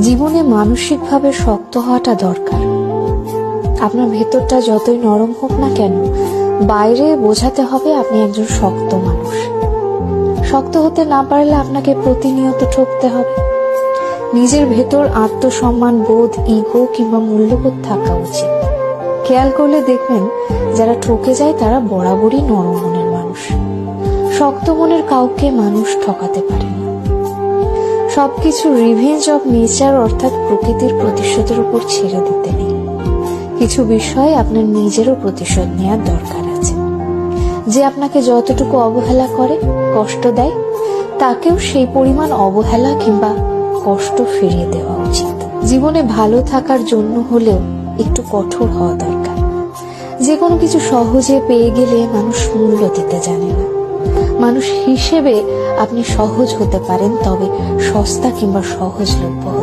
জীবনে মানসিকভাবে শক্ত হওয়াটা দরকার। আপনার ভেতরটা যতই নরম হোক না কেন, বাইরে বোঝাতে হবে আপনি একজন শক্ত মানুষ। শক্ত হতে না পারলে আপনাকে প্রতিনিয়ত ঠকতে হবে। নিজের ভেতর আত্মসম্মান বোধ, ইগো কিংবা মূল্যবোধ থাকা উচিত। খেয়াল করলে দেখবেন যারা ঠকে যায় তারা বরাবরই নরম মনের মানুষ। শক্ত মনের কাউকে মানুষ ঠকাতে পারে না। সবকিছু রিভেঞ্জ অফ নেচার অর্থাৎ প্রকৃতির প্রতিশোধের উপর ছেড়ে দিতে নেই। কিছু বিষয়ে আপনার নিজেরও প্রতিশোধ নেওয়ার দরকার আছে। যে আপনাকে যতটুকু অবহেলা করে, কষ্ট দেয়, তাকেও সেই পরিমাণ অবহেলা কিংবা কষ্ট ফিরিয়ে দেওয়া উচিত। জীবনে ভালো থাকার জন্য হলেও একটু কঠোর হওয়া দরকার। যে কোনো কিছু সহজে পেয়ে গেলে মানুষ মূল্য দিতে জানে না। মানুষ হিসেবে আপনি সহজ হতে পারেন, তবে সস্তা কিংবা সহজলভ্য